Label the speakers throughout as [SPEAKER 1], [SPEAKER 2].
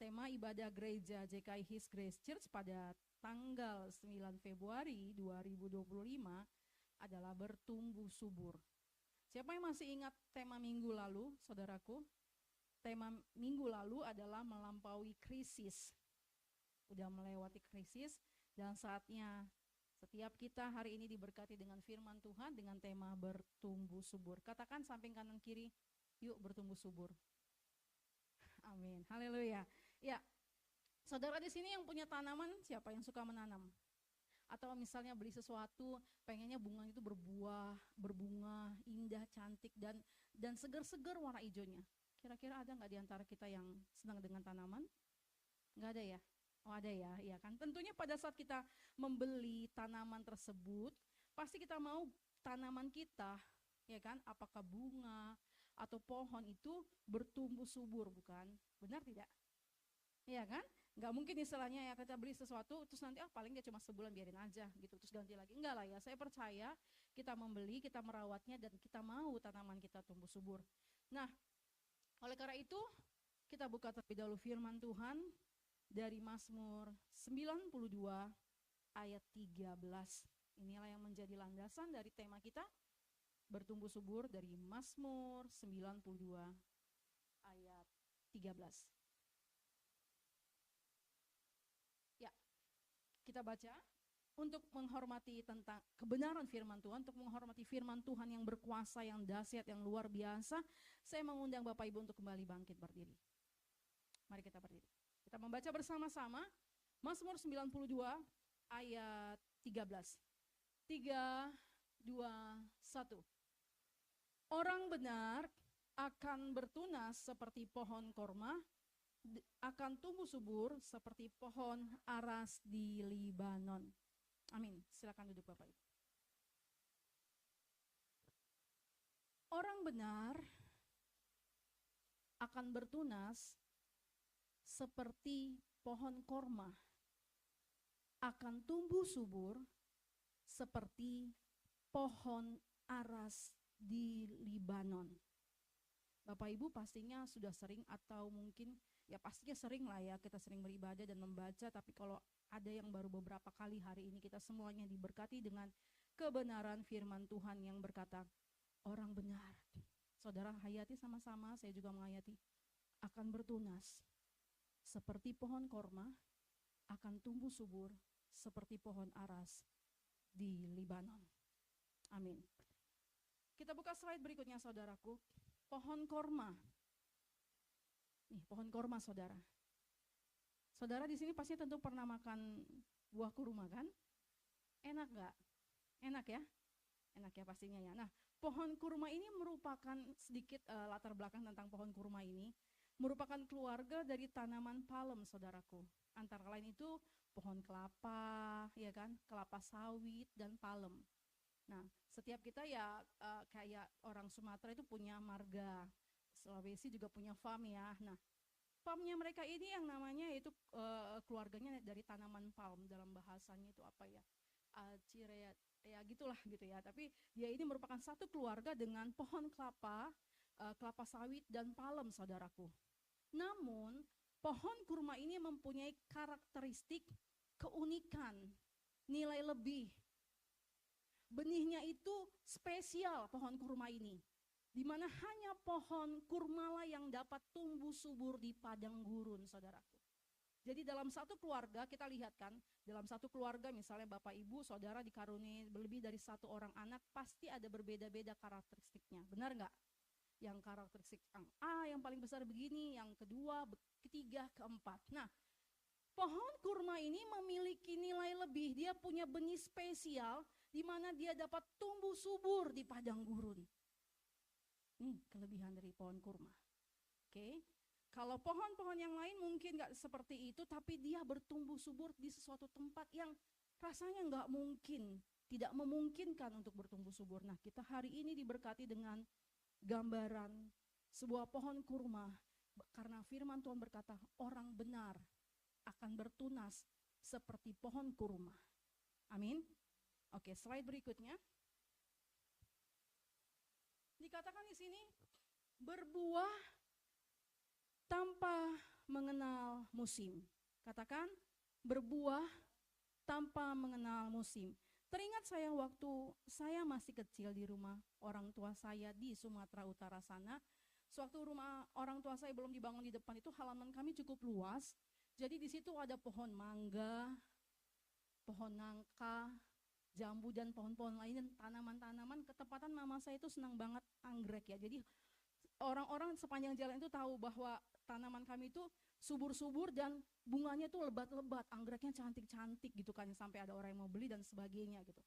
[SPEAKER 1] tema ibadah gereja JKI His Grace Church pada tanggal 9 Februari 2025 adalah bertumbuh subur. Siapa yang masih ingat tema minggu lalu, saudaraku? Tema minggu lalu adalah melampaui krisis. Udah melewati krisis dan saatnya setiap kita hari ini diberkati dengan firman Tuhan dengan tema bertumbuh subur. Katakan samping kanan kiri, yuk bertumbuh subur. Amin, haleluya. Ya, saudara di sini yang punya tanaman, siapa yang suka menanam? Atau misalnya beli sesuatu, pengennya bunga itu berbuah, berbunga, indah, cantik, dan segar-segar warna hijaunya. Kira-kira ada nggak di antara kita yang senang dengan tanaman? Nggak ada ya? Oh ada ya, iya kan. Tentunya pada saat kita membeli tanaman tersebut, pasti kita mau tanaman kita, ya kan? Apakah bunga atau pohon itu bertumbuh subur, bukan? Benar tidak? Iya kan? Nggak mungkin istilahnya ya kita beli sesuatu terus nanti paling dia cuma sebulan biarin aja gitu terus ganti lagi. Enggak lah ya, saya percaya kita membeli, kita merawatnya dan kita mau tanaman kita tumbuh subur. Nah, oleh karena itu kita buka terlebih dahulu firman Tuhan dari Mazmur 92 ayat 13. Inilah yang menjadi landasan dari tema kita bertumbuh subur dari Mazmur 92 ayat 13. Ya, kita baca untuk menghormati tentang kebenaran firman Tuhan, untuk menghormati firman Tuhan yang berkuasa, yang dahsyat, yang luar biasa. Saya mengundang Bapak Ibu untuk kembali bangkit berdiri. Mari kita berdiri. Kita membaca bersama-sama Mazmur 92 ayat 13. 3, 2, 1. Orang benar akan bertunas seperti pohon korma, akan tumbuh subur seperti pohon aras di Libanon. Amin. Silakan duduk Bapak Ibu. Orang benar akan bertunas seperti pohon korma, akan tumbuh subur seperti pohon aras di Libanon. Bapak Ibu pastinya sudah sering atau mungkin ya pastinya sering lah ya kita sering beribadah dan membaca, tapi kalau ada yang baru beberapa kali hari ini kita semuanya diberkati dengan kebenaran firman Tuhan yang berkata orang benar. Saudara hayati sama-sama, saya juga menghayati, akan bertunas seperti pohon korma, akan tumbuh subur seperti pohon aras di Libanon. Amin. Kita buka slide berikutnya saudaraku. Pohon korma. Nih, pohon korma saudara. Saudara di sini pasti tentu pernah makan buah kurma kan? Enak nggak? Enak ya? Enak ya pastinya ya. Nah, pohon kurma ini merupakan sedikit latar belakang tentang pohon kurma ini. Merupakan keluarga dari tanaman palem saudaraku. Antara lain itu pohon kelapa, ya kan? Kelapa sawit dan palem. Nah, setiap kita ya kayak orang Sumatera itu punya marga. Sulawesi juga punya farm ya. Nah, palmnya mereka ini yang namanya itu keluarganya dari tanaman palm, dalam bahasanya itu apa ya, cirea ya gitulah gitu ya. Tapi dia ini merupakan satu keluarga dengan pohon kelapa, kelapa sawit dan palem saudaraku. Namun pohon kurma ini mempunyai karakteristik keunikan, nilai lebih. Benihnya itu spesial pohon kurma ini, di mana hanya pohon kurmalah yang dapat tumbuh subur di padang gurun, saudaraku. Jadi dalam satu keluarga kita lihat kan, dalam satu keluarga misalnya bapak ibu saudara dikaruniai lebih dari satu orang anak, pasti ada berbeda-beda karakteristiknya, benar nggak? Yang karakteristik yang A yang paling besar begini, yang kedua, ketiga, keempat. Nah, pohon kurma ini memiliki nilai lebih, dia punya benih spesial di mana dia dapat tumbuh subur di padang gurun. Kelebihan dari pohon kurma. Oke. Kalau pohon-pohon yang lain mungkin nggak seperti itu, tapi dia bertumbuh subur di sesuatu tempat yang rasanya nggak mungkin, tidak memungkinkan untuk bertumbuh subur. Nah, kita hari ini diberkati dengan gambaran sebuah pohon kurma, karena firman Tuhan berkata, orang benar akan bertunas seperti pohon kurma. Amin. Oke, slide berikutnya. Dikatakan di sini berbuah tanpa mengenal musim. musim. Katakan, berbuah tanpa mengenal musim. Teringat saya waktu saya masih kecil di rumah orang tua saya di Sumatera Utara sana. Sewaktu rumah orang tua saya belum dibangun di depan itu, halaman kami cukup luas. Jadi di situ ada pohon mangga, pohon nangka, jambu dan pohon-pohon lain dan tanaman-tanaman. Ketepatan mama saya itu senang banget anggrek ya. Jadi orang-orang sepanjang jalan itu tahu bahwa tanaman kami itu subur-subur dan bunganya itu lebat-lebat, anggreknya cantik-cantik gitu kan, sampai ada orang yang mau beli dan sebagainya gitu.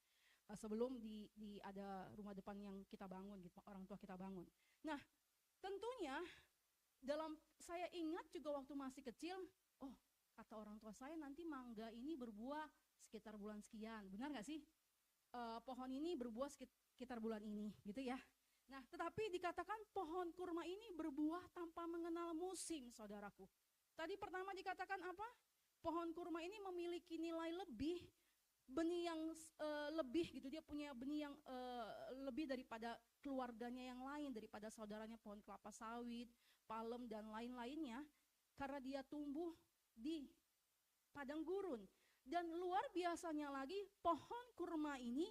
[SPEAKER 1] Sebelum ada rumah depan yang kita bangun gitu, orang tua kita bangun. Nah, tentunya dalam saya ingat juga waktu masih kecil, oh kata orang tua saya nanti mangga ini berbuah sekitar bulan sekian, benar nggak sih? Pohon ini berbuah sekitar bulan ini gitu ya. Nah, tetapi dikatakan pohon kurma ini berbuah tanpa mengenal musim, saudaraku. Tadi pertama dikatakan apa? Pohon kurma ini memiliki nilai lebih, benih yang lebih gitu. Dia punya benih yang lebih daripada keluarganya yang lain, daripada saudaranya pohon kelapa sawit, palem dan lain-lainnya. Karena dia tumbuh di padang gurun. Dan luar biasanya lagi, pohon kurma ini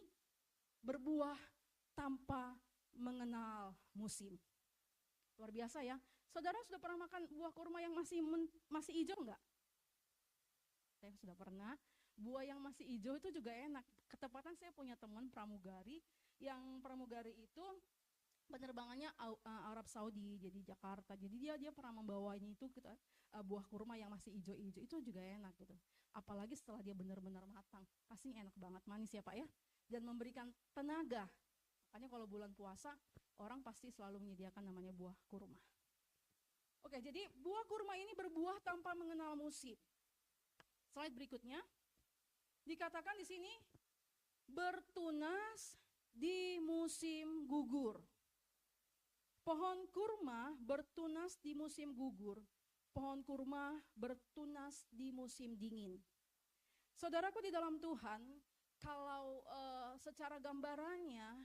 [SPEAKER 1] berbuah tanpa mengenal musim. Luar biasa ya. Saudara sudah pernah makan buah kurma yang masih hijau enggak? Saya sudah pernah. Buah yang masih hijau itu juga enak. Ketepatan saya punya teman pramugari, yang pramugari itu penerbangannya Arab Saudi, jadi Jakarta. Jadi dia pernah membawa ini itu kita buah kurma yang masih hijau-hijau, itu juga enak gitu. Apalagi setelah dia benar-benar matang, pasti enak banget, manis ya Pak ya. Dan memberikan tenaga. Makanya kalau bulan puasa, orang pasti selalu menyediakan namanya buah kurma. Oke, jadi buah kurma ini berbuah tanpa mengenal musim. Slide berikutnya, dikatakan di sini, bertunas di musim gugur. Pohon kurma bertunas di musim gugur. Pohon kurma bertunas di musim dingin. Saudaraku di dalam Tuhan, kalau secara gambarannya,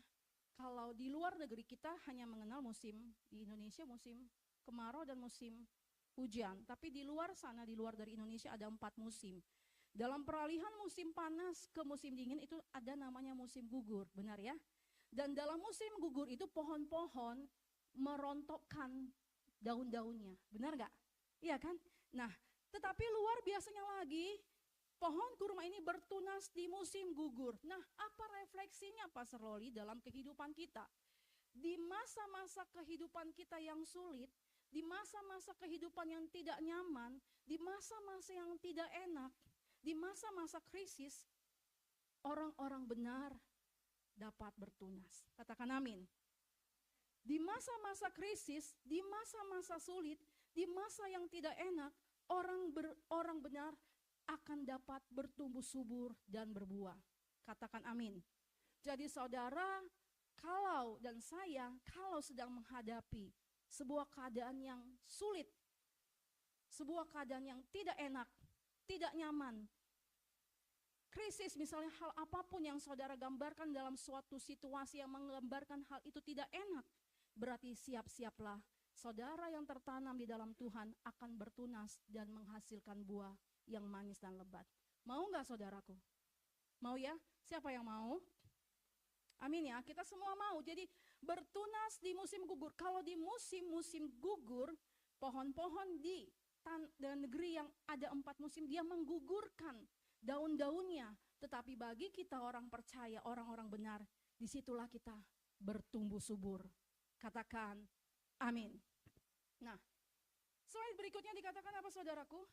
[SPEAKER 1] kalau di luar negeri kita hanya mengenal musim, di Indonesia musim kemarau dan musim hujan. Tapi di luar sana, di luar dari Indonesia ada 4 musim. Dalam peralihan musim panas ke musim dingin itu ada namanya musim gugur, benar ya? Dan dalam musim gugur itu pohon-pohon merontokkan daun-daunnya, benar gak? Iya kan? Nah, tetapi luar biasanya lagi, pohon kurma ini bertunas di musim gugur. Nah, apa refleksinya Pastor Loli dalam kehidupan kita? Di masa-masa kehidupan kita yang sulit, di masa-masa kehidupan yang tidak nyaman, di masa-masa yang tidak enak, di masa-masa krisis, orang-orang benar dapat bertunas. Katakan amin. Di masa-masa krisis, di masa-masa sulit, di masa yang tidak enak, orang benar akan dapat bertumbuh subur dan berbuah. Katakan amin. Jadi saudara, kalau dan saya, kalau sedang menghadapi sebuah keadaan yang sulit, sebuah keadaan yang tidak enak, tidak nyaman, krisis misalnya, hal apapun yang saudara gambarkan dalam suatu situasi yang menggambarkan hal itu tidak enak, berarti siap-siaplah saudara yang tertanam di dalam Tuhan akan bertunas dan menghasilkan buah yang manis dan lebat. Mau gak saudaraku? Mau ya? Siapa yang mau? Amin ya, kita semua mau. Jadi bertunas di musim gugur. Kalau di musim-musim gugur, pohon-pohon di negeri yang ada 4 musim, dia menggugurkan daun-daunnya. Tetapi bagi kita orang percaya, orang-orang benar, disitulah kita bertumbuh subur. Katakan amin. Nah, slide berikutnya dikatakan apa saudaraku?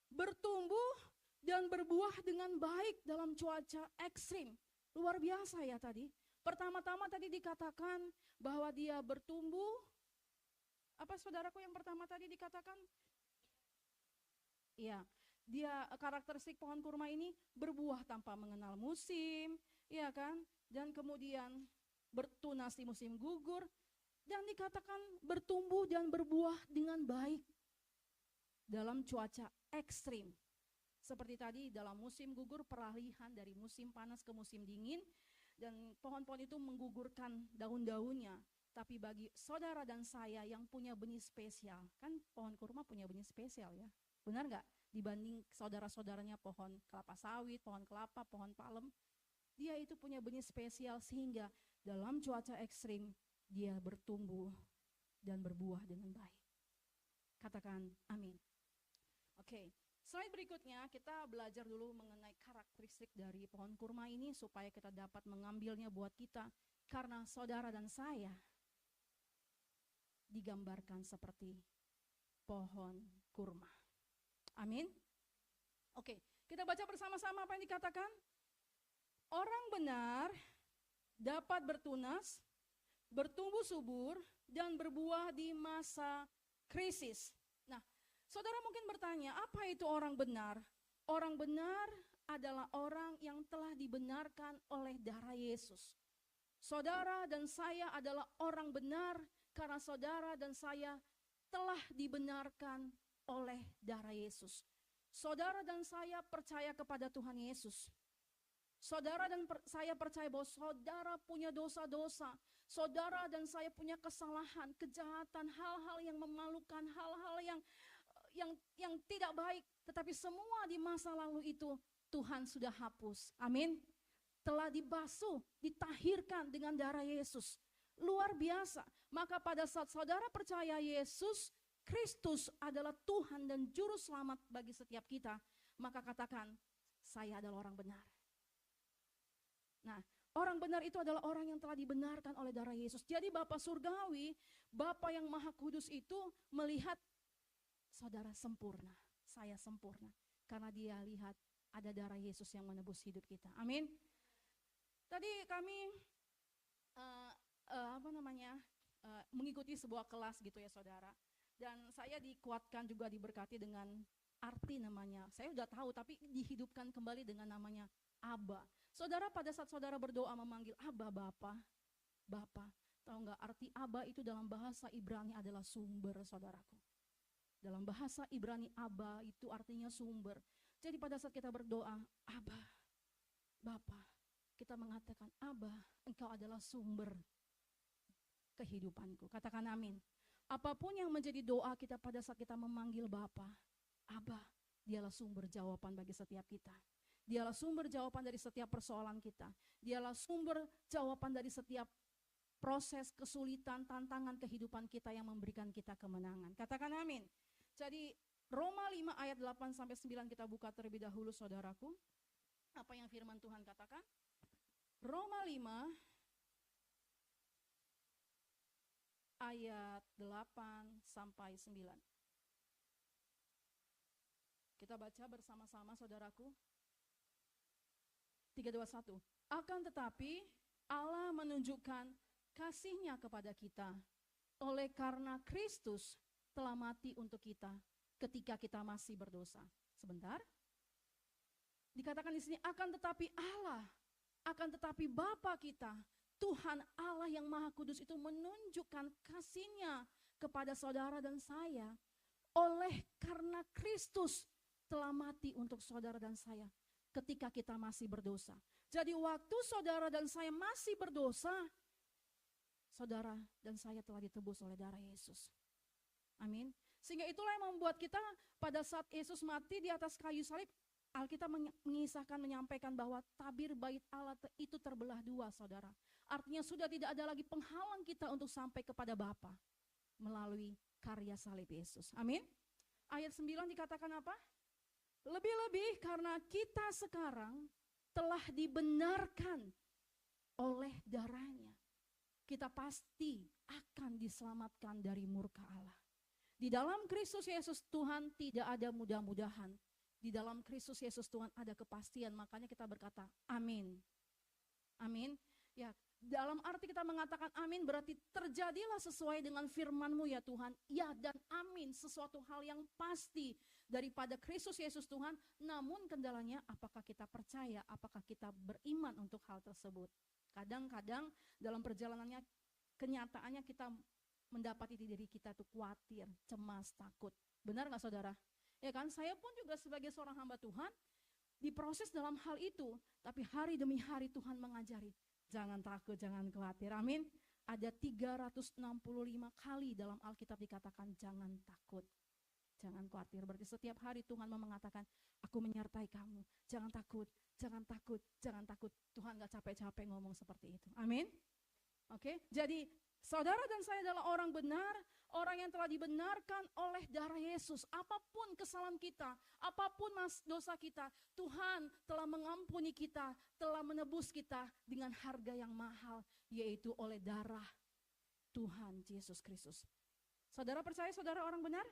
[SPEAKER 1] Bertumbuh dan berbuah dengan baik dalam cuaca ekstrim. Luar biasa ya tadi. Pertama-tama tadi dikatakan bahwa dia bertumbuh. Apa saudaraku yang pertama tadi dikatakan? Iya, dia karakteristik pohon kurma ini berbuah tanpa mengenal musim, ya kan? Dan kemudian bertunas di musim gugur, dan dikatakan bertumbuh dan berbuah dengan baik dalam cuaca ekstrim. Seperti tadi dalam musim gugur, peralihan dari musim panas ke musim dingin, dan pohon-pohon itu menggugurkan daun-daunnya. Tapi bagi saudara dan saya yang punya benih spesial, kan pohon kurma punya benih spesial ya. Benar nggak? Dibanding saudara-saudaranya pohon kelapa sawit, pohon kelapa, pohon palem, dia itu punya benih spesial sehingga dalam cuaca ekstrim dia bertumbuh dan berbuah dengan baik. Katakan amin. Oke, slide berikutnya kita belajar dulu mengenai karakteristik dari pohon kurma ini supaya kita dapat mengambilnya buat kita. Karena saudara dan saya digambarkan seperti pohon kurma. Amin. Oke, kita baca bersama-sama apa yang dikatakan. Orang benar dapat bertunas, bertumbuh subur, dan berbuah di masa krisis. Nah, saudara mungkin bertanya, apa itu orang benar? Orang benar adalah orang yang telah dibenarkan oleh darah Yesus. Saudara dan saya adalah orang benar karena saudara dan saya telah dibenarkan oleh darah Yesus. Saudara dan saya percaya kepada Tuhan Yesus. Saudara dan saya percaya bahwa saudara punya dosa-dosa. Saudara dan saya punya kesalahan, kejahatan, hal-hal yang memalukan, hal-hal yang tidak baik. Tetapi semua di masa lalu itu Tuhan sudah hapus. Amin. Telah dibasuh, ditahirkan dengan darah Yesus. Luar biasa. Maka pada saat saudara percaya Yesus Kristus adalah Tuhan dan Juru Selamat bagi setiap kita, maka katakan, saya adalah orang benar. Nah, orang benar itu adalah orang yang telah dibenarkan oleh darah Yesus. Jadi Bapa Surgawi, Bapa yang Maha Kudus itu melihat saudara sempurna, saya sempurna. Karena dia lihat ada darah Yesus yang menebus hidup kita. Amin. Tadi kami mengikuti sebuah kelas gitu ya saudara. Dan saya dikuatkan juga diberkati dengan arti namanya. Saya udah tahu tapi dihidupkan kembali dengan namanya Aba. Saudara, pada saat saudara berdoa memanggil Aba, Bapa, tahu nggak arti Aba itu dalam bahasa Ibrani adalah sumber, saudaraku. Dalam bahasa Ibrani Aba itu artinya sumber. Jadi pada saat kita berdoa, Aba, Bapa, kita mengatakan, Aba, Engkau adalah sumber kehidupanku. Katakan amin. Apapun yang menjadi doa kita pada saat kita memanggil Bapa, Aba, dialah sumber jawaban bagi setiap kita. Dialah sumber jawaban dari setiap persoalan kita. Dialah sumber jawaban dari setiap proses, kesulitan, tantangan kehidupan kita yang memberikan kita kemenangan. Katakan amin. Jadi Roma 5 ayat 8-9 kita buka terlebih dahulu saudaraku. Apa yang firman Tuhan katakan? Roma 5 ayat 8-9. Kita baca bersama-sama saudaraku. 3, 2, 1. Akan tetapi Allah menunjukkan kasih-Nya kepada kita oleh karena Kristus telah mati untuk kita ketika kita masih berdosa. Sebentar. Dikatakan di sini akan tetapi Allah, akan tetapi Bapa kita, Tuhan Allah yang Maha Kudus itu menunjukkan kasih-Nya kepada saudara dan saya oleh karena Kristus telah mati untuk saudara dan saya ketika kita masih berdosa. Jadi waktu saudara dan saya masih berdosa, saudara dan saya telah ditebus oleh darah Yesus. Amin. Sehingga itulah yang membuat kita pada saat Yesus mati di atas kayu salib, Alkitab mengisahkan, menyampaikan bahwa tabir bait Allah itu terbelah dua, saudara. Artinya sudah tidak ada lagi penghalang kita untuk sampai kepada Bapa melalui karya salib Yesus. Amin. Ayat 9 dikatakan apa? Lebih-lebih karena kita sekarang telah dibenarkan oleh darahnya, kita pasti akan diselamatkan dari murka Allah. Di dalam Kristus Yesus Tuhan tidak ada mudah-mudahan. Di dalam Kristus Yesus Tuhan ada kepastian, makanya kita berkata amin. Amin. Ya, dalam arti kita mengatakan amin berarti terjadilah sesuai dengan firman-Mu ya Tuhan. Ya dan amin, sesuatu hal yang pasti daripada Kristus Yesus Tuhan. Namun kendalanya apakah kita percaya, apakah kita beriman untuk hal tersebut. Kadang-kadang dalam perjalanannya, kenyataannya kita mendapati diri kita tuh khawatir, cemas, takut. Benar gak saudara? Ya kan, saya pun juga sebagai seorang hamba Tuhan diproses dalam hal itu. Tapi hari demi hari Tuhan mengajari, jangan takut, jangan khawatir. Amin. Ada 365 kali dalam Alkitab dikatakan jangan takut. Jangan khawatir, berarti setiap hari Tuhan mau mengatakan, aku menyertai kamu. Jangan takut, jangan takut, jangan takut. Tuhan gak capek-capek ngomong seperti itu. Amin. Oke, jadi saudara dan saya adalah orang benar, orang yang telah dibenarkan oleh darah Yesus. Apapun kesalahan kita, apapun dosa kita, Tuhan telah mengampuni kita, telah menebus kita dengan harga yang mahal, yaitu oleh darah Tuhan Yesus Kristus. Saudara percaya saudara orang benar?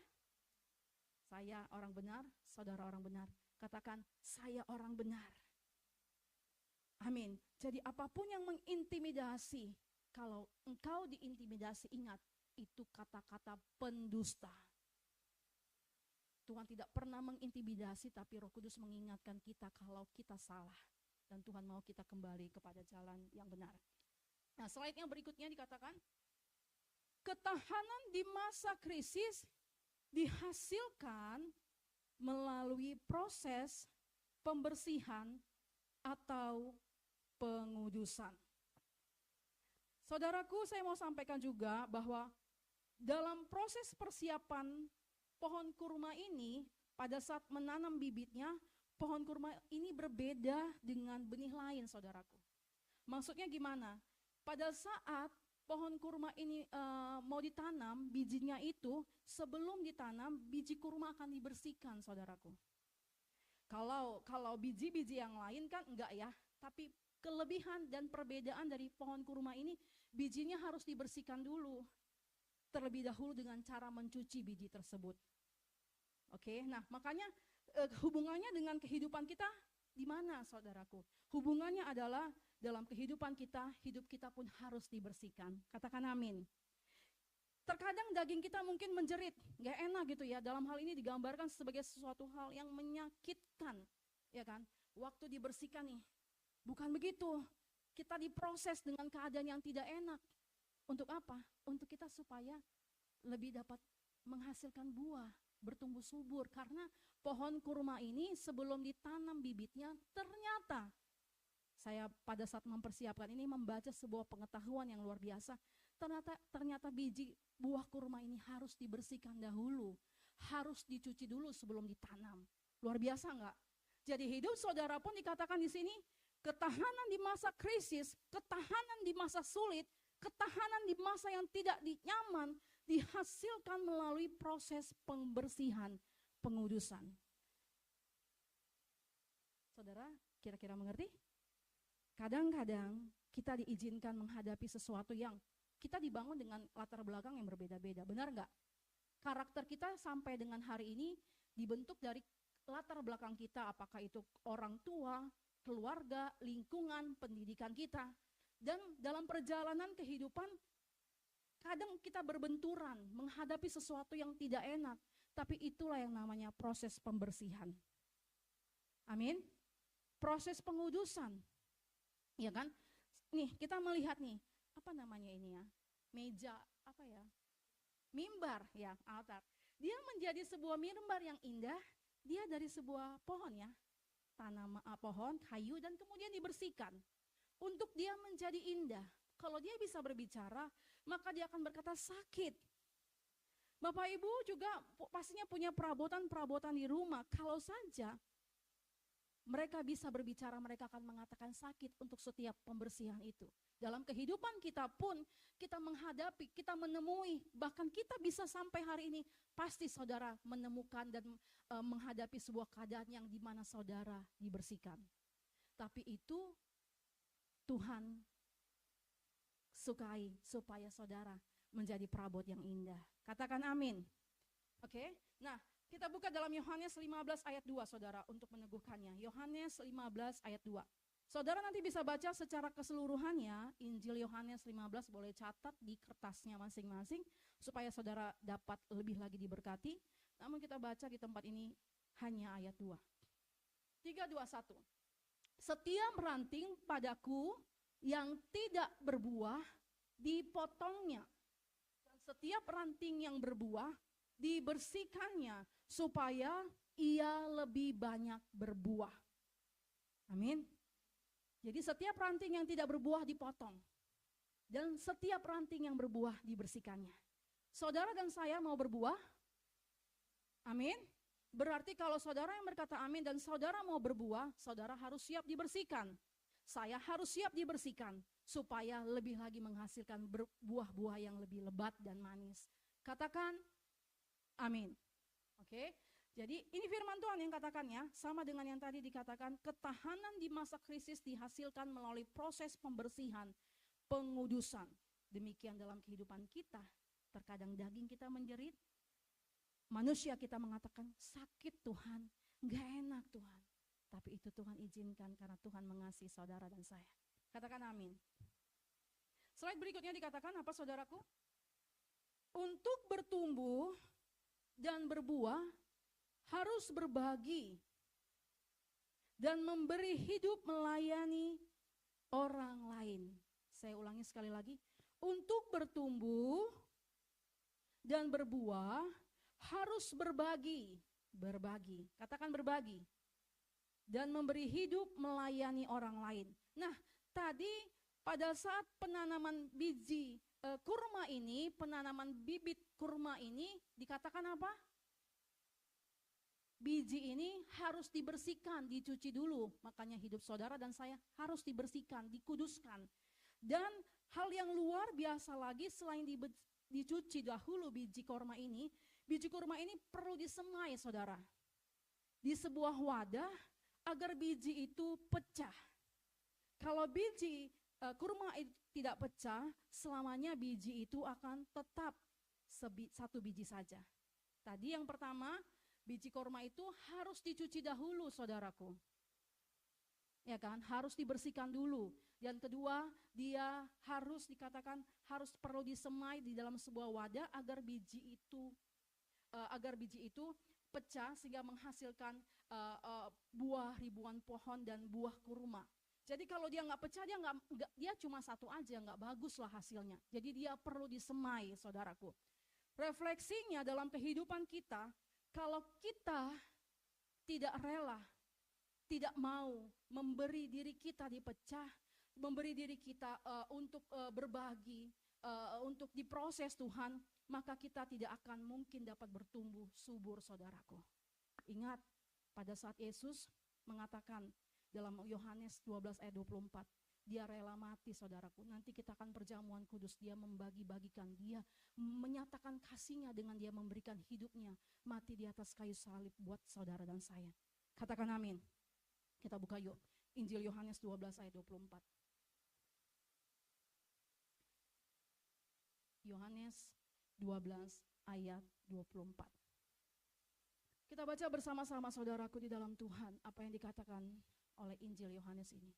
[SPEAKER 1] Saya orang benar, saudara orang benar. Katakan, saya orang benar. Amin. Jadi apapun yang mengintimidasi, kalau engkau diintimidasi, ingat, itu kata-kata pendusta. Tuhan tidak pernah mengintimidasi, tapi Roh Kudus mengingatkan kita kalau kita salah. Dan Tuhan mau kita kembali kepada jalan yang benar. Nah, slide yang berikutnya dikatakan, ketahanan di masa krisis dihasilkan melalui proses pembersihan atau pengudusan. Saudaraku, saya mau sampaikan juga bahwa dalam proses persiapan pohon kurma ini, pada saat menanam bibitnya, pohon kurma ini berbeda dengan benih lain, saudaraku. Maksudnya gimana? Pada saat pohon kurma ini mau ditanam, bijinya itu sebelum ditanam, biji kurma akan dibersihkan, saudaraku. Kalau biji-biji yang lain kan enggak ya, tapi kelebihan dan perbedaan dari pohon kurma ini, bijinya harus dibersihkan dulu, terlebih dahulu dengan cara mencuci biji tersebut. Oke, nah makanya hubungannya dengan kehidupan kita di mana, saudaraku? Hubungannya adalah dalam kehidupan kita, hidup kita pun harus dibersihkan. Katakan amin. Terkadang daging kita mungkin menjerit, gak enak gitu ya. Dalam hal ini digambarkan sebagai sesuatu hal yang menyakitkan, ya kan? Waktu dibersihkan nih, bukan begitu. Kita diproses dengan keadaan yang tidak enak. Untuk apa? Untuk kita supaya lebih dapat menghasilkan buah, bertumbuh subur. Karena pohon kurma ini sebelum ditanam bibitnya, ternyata saya pada saat mempersiapkan ini membaca sebuah pengetahuan yang luar biasa. Ternyata biji buah kurma ini harus dibersihkan dahulu, harus dicuci dulu sebelum ditanam. Luar biasa enggak? Jadi hidup saudara pun dikatakan di sini, ketahanan di masa krisis, ketahanan di masa sulit, ketahanan di masa yang tidak nyaman, dihasilkan melalui proses pembersihan, pengudusan. Saudara, kira-kira mengerti? Kadang-kadang kita diizinkan menghadapi sesuatu yang kita dibangun dengan latar belakang yang berbeda-beda, benar nggak? Karakter kita sampai dengan hari ini dibentuk dari latar belakang kita, apakah itu orang tua, keluarga, lingkungan, pendidikan kita. Dan dalam perjalanan kehidupan, kadang kita berbenturan, menghadapi sesuatu yang tidak enak, tapi itulah yang namanya proses pembersihan. Amin? Proses pengudusan. Ya kan? Nih, kita melihat nih, apa namanya ini ya? Meja, apa ya? Mimbar, ya, altar. Dia menjadi sebuah mimbar yang indah, dia dari sebuah pohon ya. Tanam pohon, kayu, dan kemudian dibersihkan. Untuk dia menjadi indah. Kalau dia bisa berbicara, maka dia akan berkata sakit. Bapak Ibu juga pastinya punya perabotan-perabotan di rumah. Kalau saja mereka bisa berbicara, mereka akan mengatakan sakit untuk setiap pembersihan itu. Dalam kehidupan kita pun, kita menghadapi, kita menemui, bahkan kita bisa sampai hari ini, pasti saudara menemukan dan menghadapi sebuah keadaan yang dimana saudara dibersihkan. Tapi itu Tuhan sukai supaya saudara menjadi perabot yang indah. Katakan amin. Oke, nah kita buka dalam Yohanes 15 ayat 2 saudara untuk meneguhkannya. Yohanes 15 ayat 2. Saudara nanti bisa baca secara keseluruhannya, Injil Yohanes 15 boleh catat di kertasnya masing-masing supaya saudara dapat lebih lagi diberkati. Namun kita baca di tempat ini hanya ayat 2. 3, 2, 1. Setiap ranting padaku yang tidak berbuah dipotongnya. Dan setiap ranting yang berbuah dibersihkannya supaya ia lebih banyak berbuah. Amin. Jadi setiap ranting yang tidak berbuah dipotong. Dan setiap ranting yang berbuah dibersihkannya. Saudara dan saya mau berbuah? Amin. Berarti kalau saudara yang berkata amin dan saudara mau berbuah, saudara harus siap dibersihkan. Saya harus siap dibersihkan supaya lebih lagi menghasilkan buah-buah yang lebih lebat dan manis. Katakan amin. Oke. Jadi ini firman Tuhan yang katakannya sama dengan yang tadi dikatakan, ketahanan di masa krisis dihasilkan melalui proses pembersihan, pengudusan. Demikian dalam kehidupan kita. Terkadang daging kita menjerit, manusia kita mengatakan sakit Tuhan, gak enak Tuhan. Tapi itu Tuhan izinkan karena Tuhan mengasihi saudara dan saya. Katakan amin. Slide berikutnya dikatakan apa saudaraku? Untuk bertumbuh dan berbuah harus berbagi dan memberi hidup melayani orang lain. Saya ulangi sekali lagi. Untuk bertumbuh dan berbuah harus berbagi. Berbagi. Katakan berbagi. Dan memberi hidup melayani orang lain. Nah, tadi pada saat penanaman biji kurma ini, penanaman bibit kurma ini dikatakan apa? Biji ini harus dibersihkan, dicuci dulu. Makanya hidup saudara dan saya harus dibersihkan, dikuduskan. Dan hal yang luar biasa lagi selain dicuci dahulu biji kurma ini perlu disemai saudara. Di sebuah wadah agar biji itu pecah. Kalau biji kurma itu tidak pecah, selamanya biji itu akan tetap satu biji saja. Tadi yang pertama, biji kurma itu harus dicuci dahulu saudaraku. Ya kan, harus dibersihkan dulu. Yang kedua, dia harus dikatakan perlu disemai di dalam sebuah wadah agar biji itu pecah sehingga menghasilkan buah ribuan pohon dan buah kurma. Jadi kalau dia nggak pecah, dia cuma satu aja, nggak bagus lah hasilnya. Jadi dia perlu disemai saudaraku. Refleksinya dalam kehidupan kita, kalau kita tidak rela, tidak mau memberi diri kita dipecah, memberi diri kita untuk berbagi, untuk diproses Tuhan, maka kita tidak akan mungkin dapat bertumbuh subur saudaraku. Ingat pada saat Yesus mengatakan dalam Yohanes 12 ayat 24, dia rela mati saudaraku. Nanti kita akan perjamuan kudus, dia membagi-bagikan, dia menyatakan kasihnya dengan dia memberikan hidupnya, mati di atas kayu salib buat saudara dan saya. Katakan amin. Kita buka yuk Injil Yohanes 12 ayat 24. Yohanes 12 ayat 24. Kita baca bersama-sama saudaraku di dalam Tuhan apa yang dikatakan oleh Injil Yohanes ini.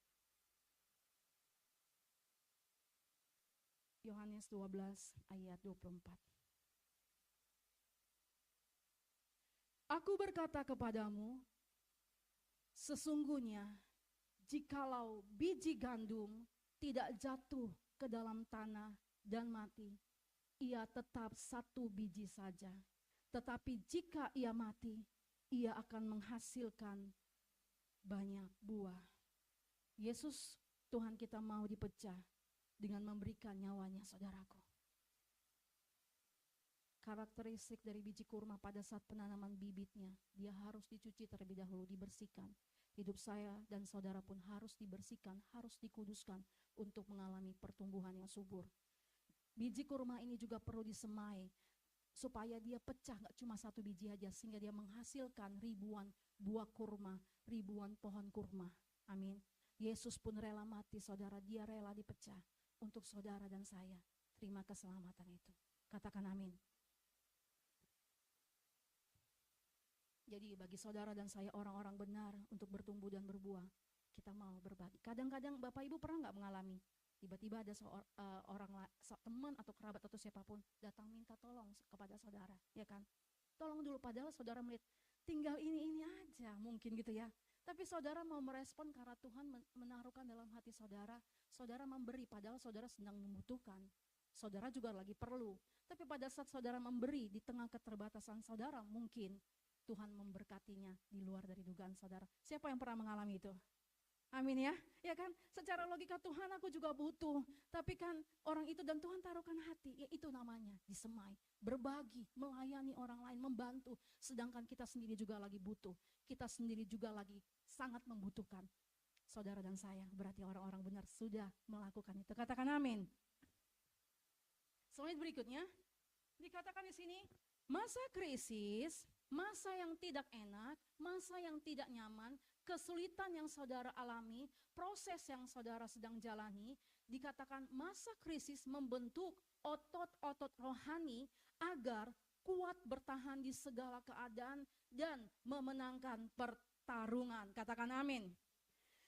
[SPEAKER 1] Yohanes 12 ayat 24. Aku berkata kepadamu, sesungguhnya jikalau biji gandum tidak jatuh ke dalam tanah dan mati, ia tetap satu biji saja. Tetapi jika ia mati, ia akan menghasilkan banyak buah. Yesus Tuhan kita mau dipecah dengan memberikan nyawanya saudaraku. Karakteristik dari biji kurma pada saat penanaman bibitnya, dia harus dicuci terlebih dahulu, dibersihkan. Hidup saya dan saudara pun harus dibersihkan, harus dikuduskan untuk mengalami pertumbuhan yang subur. Biji kurma ini juga perlu disemai supaya dia pecah, gak cuma satu biji aja, sehingga dia menghasilkan ribuan buah kurma, ribuan pohon kurma. Amin. Yesus pun rela mati saudara, dia rela dipecah untuk saudara dan saya. Terima keselamatan itu. Katakan amin. Jadi bagi saudara dan saya orang-orang benar untuk bertumbuh dan berbuah, kita mau berbagi. Kadang-kadang Bapak Ibu pernah gak mengalami, tiba-tiba ada teman atau kerabat atau siapapun datang minta tolong kepada saudara, ya kan? Tolong dulu, padahal saudara melihat tinggal ini aja mungkin gitu ya. Tapi saudara mau merespon karena Tuhan menaruhkan dalam hati saudara, saudara memberi padahal saudara sedang membutuhkan. Saudara juga lagi perlu. Tapi pada saat saudara memberi di tengah keterbatasan saudara, mungkin Tuhan memberkatinya di luar dari dugaan saudara. Siapa yang pernah mengalami itu? Amin ya. Ya kan, secara logika Tuhan aku juga butuh. Tapi kan orang itu dan Tuhan taruhkan hati, ya itu namanya disemai. Berbagi, melayani orang lain, membantu. Sedangkan kita sendiri juga lagi butuh. Kita sendiri juga lagi sangat membutuhkan. Saudara dan saya, berarti orang-orang benar sudah melakukan itu. Katakan amin. Slide berikutnya, dikatakan di sini, masa krisis, masa yang tidak enak, masa yang tidak nyaman, kesulitan yang saudara alami, proses yang saudara sedang jalani, dikatakan masa krisis membentuk otot-otot rohani agar kuat bertahan di segala keadaan dan memenangkan pertarungan. Katakan amin.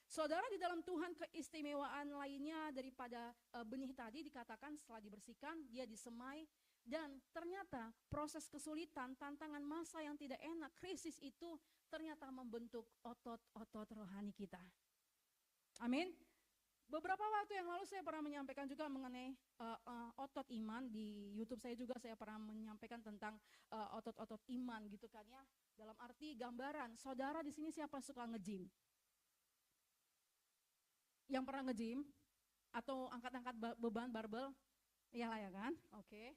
[SPEAKER 1] Saudara, di dalam Tuhan keistimewaan lainnya daripada benih tadi dikatakan setelah dibersihkan, dia disemai. Dan ternyata proses kesulitan, tantangan masa yang tidak enak, krisis itu ternyata membentuk otot-otot rohani kita. Amin. Beberapa waktu yang lalu saya pernah menyampaikan juga mengenai otot iman. Di YouTube saya juga saya pernah menyampaikan tentang otot-otot iman gitu kan ya. Dalam arti gambaran, saudara di sini siapa suka nge-gym? Yang pernah nge-gym? Atau angkat-angkat beban barbel? Iyalah ya kan? Oke.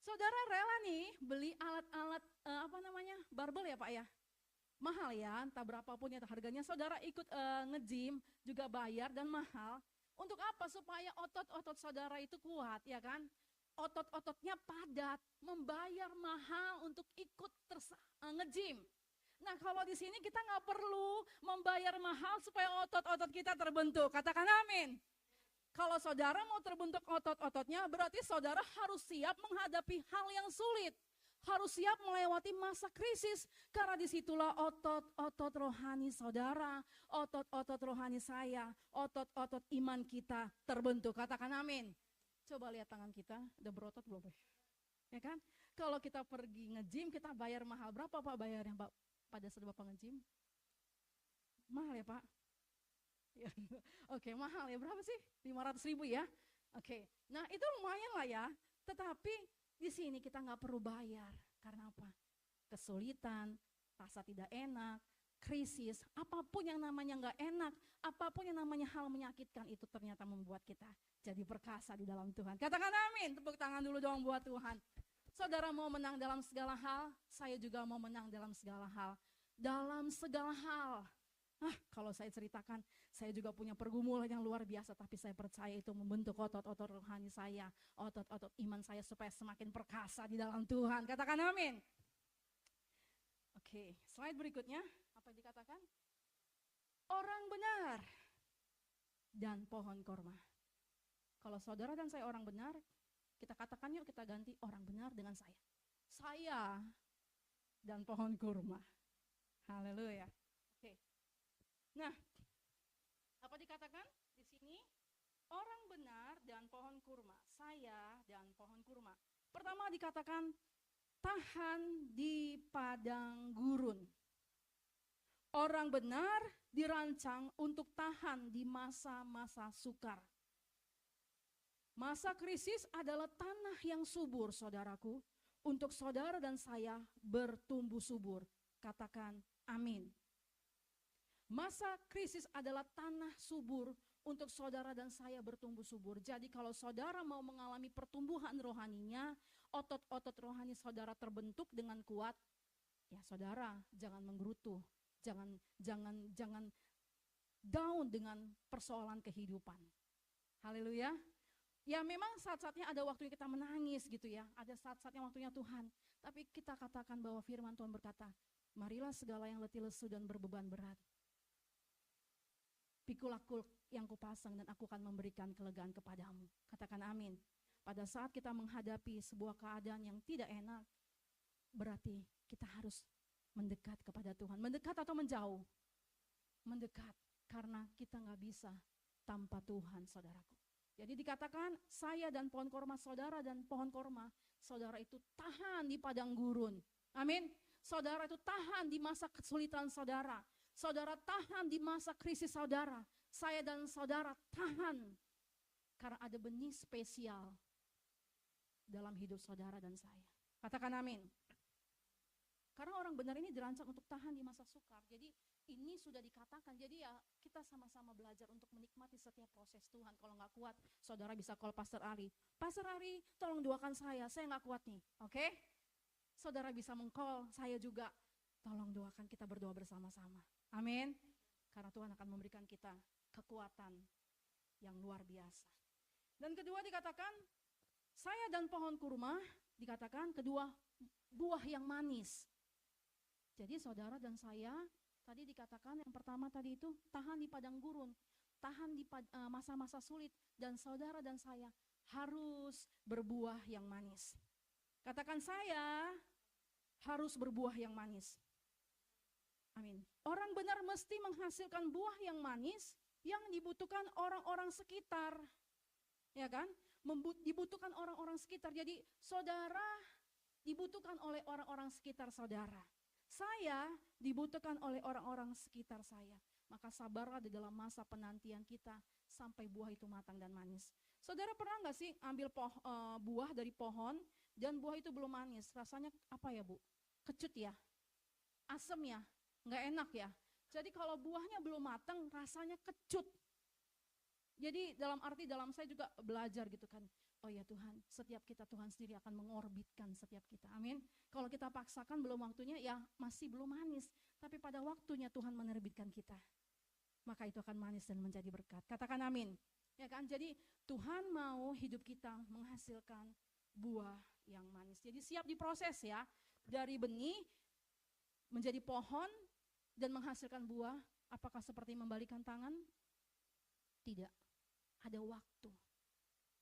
[SPEAKER 1] Saudara rela nih beli alat-alat barbel ya Pak ya? Mahal ya, entah berapapun ya harganya. Saudara ikut nge-gym juga bayar dan mahal. Untuk apa? Supaya otot-otot saudara itu kuat ya kan? Otot-ototnya padat, membayar mahal untuk ikut nge-gym. Nah kalau di sini kita nggak perlu membayar mahal supaya otot-otot kita terbentuk. Katakan amin. Kalau saudara mau terbentuk otot-ototnya, berarti saudara harus siap menghadapi hal yang sulit. Harus siap melewati masa krisis. Karena disitulah otot-otot rohani saudara, otot-otot rohani saya, otot-otot iman kita terbentuk. Katakan amin. Coba lihat tangan kita, udah berotot belum? Ya kan? Kalau kita pergi nge-gym, kita bayar mahal. Berapa Pak bayarnya Pak pada saat Bapak nge-gym? Mahal ya Pak? Ya. Oke, mahal ya, berapa sih? 500.000 ya. Oke, nah itu lumayan lah ya. Tetapi di sini kita nggak perlu bayar. Karena apa? Kesulitan, rasa tidak enak, krisis, apapun yang namanya nggak enak, apapun yang namanya hal menyakitkan itu ternyata membuat kita jadi perkasa di dalam Tuhan. Katakan amin. Tepuk tangan dulu dong buat Tuhan. Saudara mau menang dalam segala hal, saya juga mau menang dalam segala hal. Dalam segala hal. Kalau saya ceritakan, saya juga punya pergumulan yang luar biasa, tapi saya percaya itu membentuk otot-otot rohani saya, otot-otot iman saya supaya semakin perkasa di dalam Tuhan. Katakan amin. Oke, slide berikutnya, apa yang dikatakan? Orang benar dan pohon korma. Kalau saudara dan saya orang benar, kita katakan yuk kita ganti orang benar dengan saya. Saya dan pohon kurma. Haleluya. Oke. Nah, apa dikatakan di sini? Orang benar dan pohon kurma. Saya dan pohon kurma. Pertama dikatakan tahan di padang gurun. Orang benar dirancang untuk tahan di masa-masa sukar. Masa krisis adalah tanah yang subur, saudaraku, untuk saudara dan saya bertumbuh subur. Katakan amin. Masa krisis adalah tanah subur untuk saudara dan saya bertumbuh subur. Jadi kalau saudara mau mengalami pertumbuhan rohaninya, otot-otot rohani saudara terbentuk dengan kuat, ya saudara jangan menggerutu, jangan down dengan persoalan kehidupan. Haleluya. Ya memang saat-saatnya ada waktunya kita menangis gitu ya, ada saat-saatnya waktunya Tuhan. Tapi kita katakan bahwa firman Tuhan berkata, marilah segala yang letih lesu dan berbeban berat. Pikul aku yang kupasang dan aku akan memberikan kelegaan kepadamu. Katakan amin. Pada saat kita menghadapi sebuah keadaan yang tidak enak, berarti kita harus mendekat kepada Tuhan. Mendekat atau menjauh? Mendekat, karena kita gak bisa tanpa Tuhan, saudaraku. Jadi dikatakan saya dan pohon korma saudara dan pohon korma saudara itu tahan di padang gurun. Amin. Saudara itu tahan di masa kesulitan saudara. Saudara tahan di masa krisis saudara. Saya dan saudara tahan karena ada benih spesial dalam hidup saudara dan saya. Katakan amin. Karena orang benar ini dirancang untuk tahan di masa sukar. Jadi ini sudah dikatakan. Jadi ya kita sama-sama belajar untuk menikmati setiap proses Tuhan. Kalau nggak kuat, saudara bisa call Pastor Ari. Pastor Ari, tolong doakan saya nggak kuat nih. Oke? Saudara bisa meng-call saya juga. Tolong doakan, kita berdoa bersama-sama. Amin. Karena Tuhan akan memberikan kita kekuatan yang luar biasa. Dan kedua dikatakan, saya dan pohon kurma, dikatakan kedua buah yang manis. Jadi saudara dan saya, tadi dikatakan yang pertama tadi itu tahan di padang gurun, tahan di masa-masa sulit, dan saudara dan saya harus berbuah yang manis. Katakan, saya harus berbuah yang manis. Amin. Orang benar mesti menghasilkan buah yang manis yang dibutuhkan orang-orang sekitar. Ya kan? Dibutuhkan orang-orang sekitar. Jadi saudara dibutuhkan oleh orang-orang sekitar saudara. Saya dibutuhkan oleh orang-orang sekitar saya. Maka sabarlah di dalam masa penantian kita sampai buah itu matang dan manis. Saudara pernah nggak sih ambil buah dari pohon dan buah itu belum manis? Rasanya apa ya, Bu? Kecut ya? Asem ya? Nggak enak ya? Jadi kalau buahnya belum matang rasanya kecut. Jadi dalam saya juga belajar gitu kan. Oh ya Tuhan, setiap kita Tuhan sendiri akan mengorbitkan setiap kita. Amin. Kalau kita paksakan belum waktunya, ya masih belum manis. Tapi pada waktunya Tuhan menerbitkan kita. Maka itu akan manis dan menjadi berkat. Katakan amin. Ya kan? Jadi Tuhan mau hidup kita menghasilkan buah yang manis. Jadi siap diproses ya. Dari benih menjadi pohon dan menghasilkan buah. Apakah seperti membalikan tangan? Tidak. Ada waktu.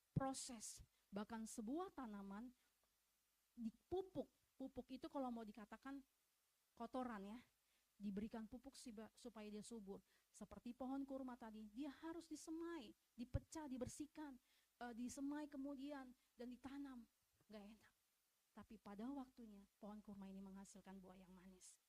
[SPEAKER 1] Proses, bahkan sebuah tanaman dipupuk. Pupuk itu kalau mau dikatakan kotoran ya, diberikan pupuk supaya dia subur. Seperti pohon kurma tadi, dia harus disemai, dipecah, dibersihkan, disemai kemudian dan ditanam. Gak enak. Tapi pada waktunya pohon kurma ini menghasilkan buah yang manis.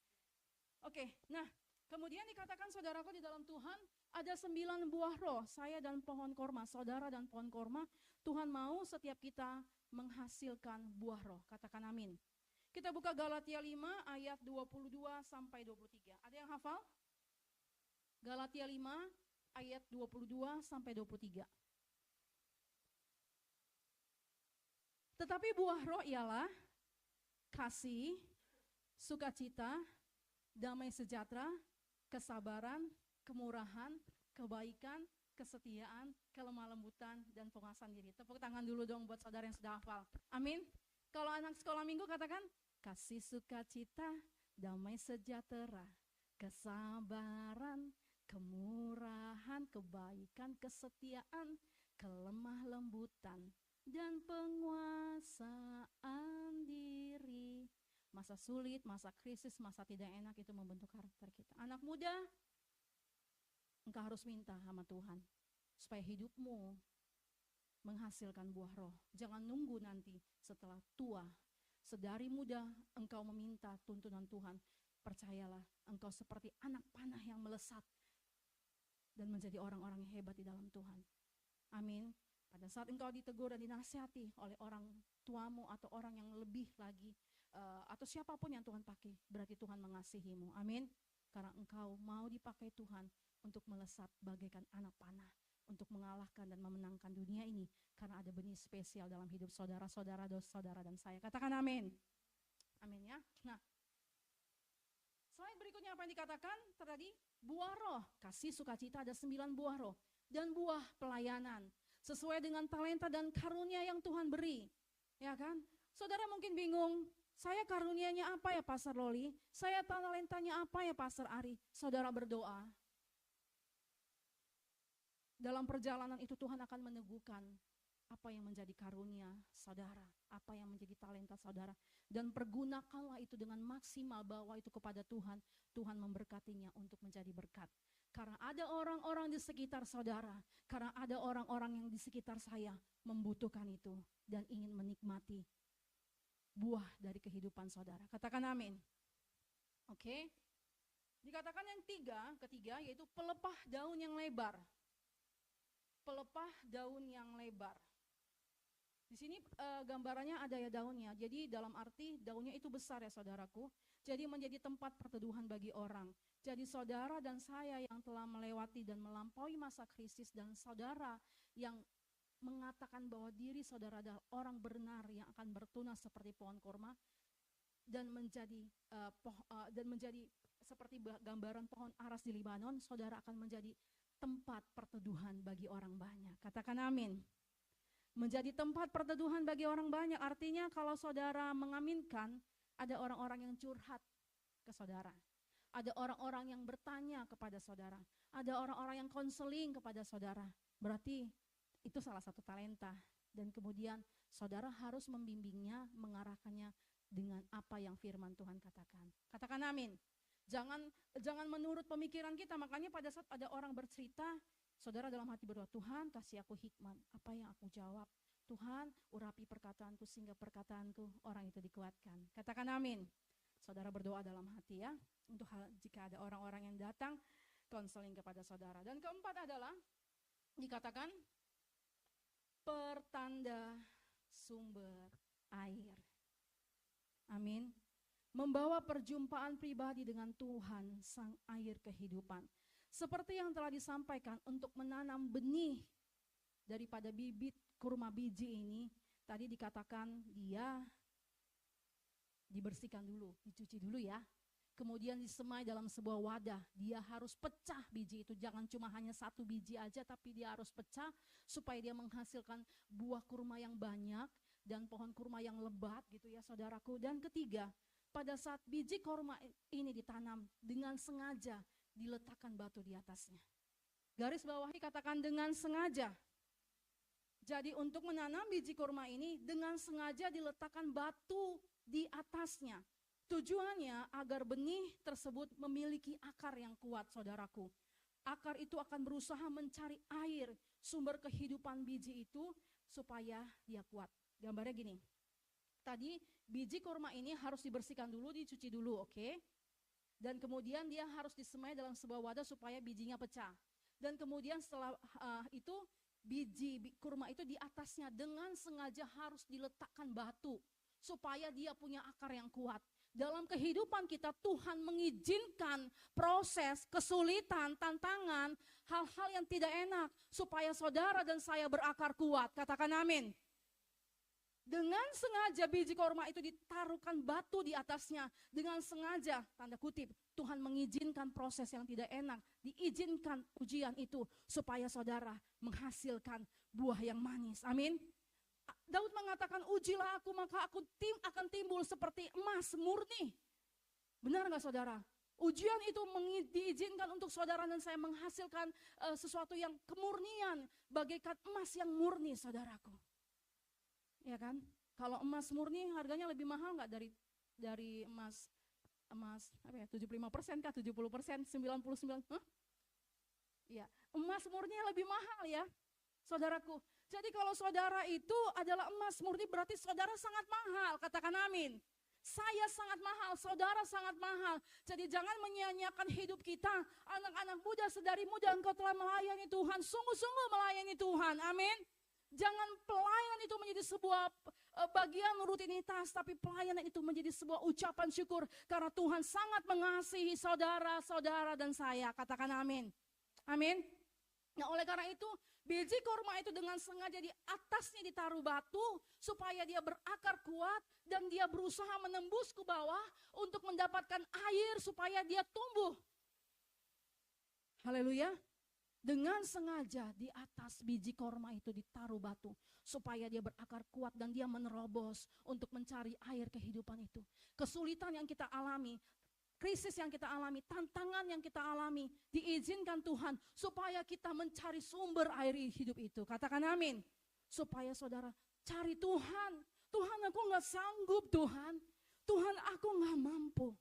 [SPEAKER 1] Oke, nah kemudian dikatakan saudaraku di dalam Tuhan ada 9 buah roh, saya dan pohon korma, saudara dan pohon korma. Tuhan mau setiap kita menghasilkan buah roh. Katakan amin. Kita buka Galatia 5 ayat 22 sampai 23. Ada yang hafal? Galatia 5 ayat 22 sampai 23. Tetapi buah roh ialah kasih, sukacita, damai sejahtera, kesabaran, kemurahan, kebaikan, kesetiaan, kelemah lembutan, dan penguasaan diri. Tepuk tangan dulu dong buat saudara yang sudah hafal. Amin. Kalau anak sekolah minggu katakan, kasih sukacita, damai sejahtera, kesabaran, kemurahan, kebaikan, kesetiaan, kelemah lembutan, dan penguasaan diri. Masa sulit, masa krisis, masa tidak enak itu membentuk karakter kita. Anak muda, engkau harus minta sama Tuhan supaya hidupmu menghasilkan buah roh. Jangan nunggu nanti setelah tua. Sedari muda engkau meminta tuntunan Tuhan. Percayalah, engkau seperti anak panah yang melesat dan menjadi orang-orang yang hebat di dalam Tuhan. Amin. Pada saat engkau ditegur dan dinasihati oleh orang tuamu atau orang yang lebih lagi, atau siapapun yang Tuhan pakai, berarti Tuhan mengasihimu. Amin. Karena engkau mau dipakai Tuhan untuk melesat bagaikan anak panah, untuk mengalahkan dan memenangkan dunia ini, karena ada benih spesial dalam hidup saudara-saudara, saudara dan saya. Katakan amin. Amin ya. Nah, slide berikutnya apa yang dikatakan tadi? Buah roh, kasih, sukacita, ada 9 buah roh. Dan buah pelayanan, sesuai dengan talenta dan karunia yang Tuhan beri. Ya kan? Saudara mungkin bingung, saya karunianya apa ya Pastor Loli? Saya talentanya apa ya Pastor Ari? Saudara berdoa. Dalam perjalanan itu Tuhan akan meneguhkan apa yang menjadi karunia saudara, apa yang menjadi talenta saudara. Dan pergunakanlah itu dengan maksimal, bawa itu kepada Tuhan. Tuhan memberkatinya untuk menjadi berkat. Karena ada orang-orang di sekitar saudara, karena ada orang-orang yang di sekitar saya membutuhkan itu dan ingin menikmati buah dari kehidupan saudara. Katakan amin. Oke. Dikatakan yang ketiga yaitu pelepah daun yang lebar. Pelepah daun yang lebar. Di sini gambarannya ada ya daunnya. Jadi dalam arti daunnya itu besar ya saudaraku. Jadi menjadi tempat perteduhan bagi orang. Jadi saudara dan saya yang telah melewati dan melampaui masa krisis, dan saudara yang mengatakan bahwa diri saudara adalah orang benar yang akan bertunas seperti pohon korma dan menjadi seperti gambaran pohon aras di Libanon, saudara akan menjadi tempat perteduhan bagi orang banyak. Katakan amin. Menjadi tempat perteduhan bagi orang banyak, artinya kalau saudara mengaminkan, ada orang-orang yang curhat ke saudara, ada orang-orang yang bertanya kepada saudara, ada orang-orang yang konseling kepada saudara, berarti itu salah satu talenta. Dan kemudian saudara harus membimbingnya, mengarahkannya dengan apa yang firman Tuhan katakan. Katakan amin. Jangan menurut pemikiran kita. Makanya pada saat ada orang bercerita, saudara dalam hati berdoa, Tuhan kasih aku hikmat. Apa yang aku jawab? Tuhan urapi perkataanku sehingga perkataanku orang itu dikuatkan. Katakan amin. Saudara berdoa dalam hati ya, untuk jika ada orang-orang yang datang konseling kepada saudara. Dan keempat adalah dikatakan pertanda sumber air. Amin. Membawa perjumpaan pribadi dengan Tuhan, sang air kehidupan. Seperti yang telah disampaikan, untuk menanam benih daripada bibit kurma biji ini, tadi dikatakan dia dibersihkan dulu, dicuci dulu ya. Kemudian disemai dalam sebuah wadah. Dia harus pecah biji itu, jangan cuma hanya satu biji aja, tapi dia harus pecah supaya dia menghasilkan buah kurma yang banyak dan pohon kurma yang lebat gitu ya saudaraku. Dan ketiga, pada saat biji kurma ini ditanam, dengan sengaja diletakkan batu di atasnya. Garis bawahi katakan dengan sengaja. Jadi untuk menanam biji kurma ini dengan sengaja diletakkan batu di atasnya. Tujuannya agar benih tersebut memiliki akar yang kuat saudaraku. Akar itu akan berusaha mencari air, sumber kehidupan biji itu supaya dia kuat. Gambarnya gini. Tadi biji kurma ini harus dibersihkan dulu, dicuci dulu, oke? Dan kemudian dia harus disemai dalam sebuah wadah supaya bijinya pecah. Dan kemudian setelah itu biji kurma itu di atasnya dengan sengaja harus diletakkan batu supaya dia punya akar yang kuat. Dalam kehidupan kita Tuhan mengizinkan proses, kesulitan, tantangan, hal-hal yang tidak enak supaya saudara dan saya berakar kuat. Katakan amin. Dengan sengaja biji kurma itu ditaruhkan batu di atasnya. Dengan sengaja, tanda kutip, Tuhan mengizinkan proses yang tidak enak, diizinkan ujian itu supaya saudara menghasilkan buah yang manis. Amin. Daud mengatakan, ujilah aku maka aku akan timbul seperti emas murni. Benar gak saudara? Ujian itu diizinkan untuk saudara dan saya menghasilkan sesuatu yang kemurnian, bagaikan emas yang murni saudaraku. Ya kan? Kalau emas murni harganya lebih mahal nggak dari emas apa ya, 75% kah, 70%, 99%? Iya, emas murni lebih mahal ya, saudaraku. Jadi kalau saudara itu adalah emas murni berarti saudara sangat mahal, katakan amin. Saya sangat mahal, saudara sangat mahal. Jadi jangan menyia-nyiakan hidup kita. Anak-anak muda, sedari muda engkau telah melayani Tuhan, sungguh-sungguh melayani Tuhan, amin. Jangan pelayanan itu menjadi sebuah bagian rutinitas, tapi pelayanan itu menjadi sebuah ucapan syukur karena Tuhan sangat mengasihi saudara-saudara dan saya. Katakan amin. Amin. Nah, oleh karena itu biji kurma itu dengan sengaja di atasnya ditaruh batu supaya dia berakar kuat dan dia berusaha menembus ke bawah untuk mendapatkan air supaya dia tumbuh. Haleluya. Dengan sengaja di atas biji kurma itu ditaruh batu supaya dia berakar kuat dan dia menerobos untuk mencari air kehidupan itu. Kesulitan yang kita alami, krisis yang kita alami, tantangan yang kita alami, diizinkan Tuhan supaya kita mencari sumber air hidup itu. Katakan amin. Supaya saudara cari Tuhan. Tuhan, aku gak sanggup Tuhan. Tuhan, aku gak mampu.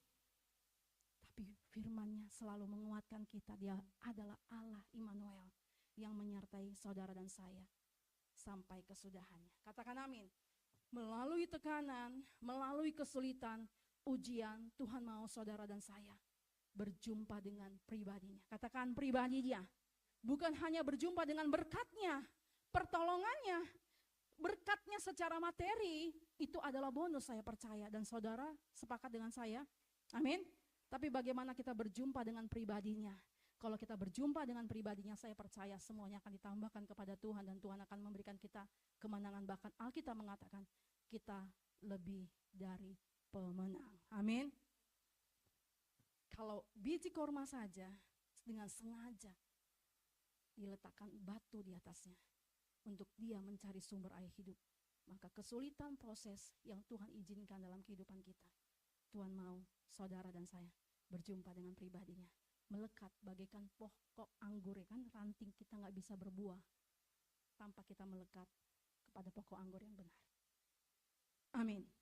[SPEAKER 1] Firman-Nya selalu menguatkan kita. Dia adalah Allah Immanuel yang menyertai saudara dan saya sampai kesudahannya. Katakan amin. Melalui tekanan, melalui kesulitan, ujian, Tuhan mau saudara dan saya berjumpa dengan pribadinya. Katakan pribadi Dia. Bukan hanya berjumpa dengan berkat-Nya, pertolongannya, berkatnya secara materi itu adalah bonus, saya percaya, dan saudara sepakat dengan saya. Amin. Tapi bagaimana kita berjumpa dengan pribadinya? Kalau kita berjumpa dengan pribadinya, saya percaya semuanya akan ditambahkan kepada Tuhan, dan Tuhan akan memberikan kita kemenangan. Bahkan Alkitab mengatakan kita lebih dari pemenang. Amin. Kalau biji korma saja dengan sengaja diletakkan batu di atasnya untuk dia mencari sumber air hidup, maka kesulitan proses yang Tuhan izinkan dalam kehidupan kita, Tuhan mau saudara dan saya berjumpa dengan pribadinya, melekat bagaikan pokok anggur, ya kan, ranting kita nggak bisa berbuah tanpa kita melekat kepada pokok anggur yang benar. Amin.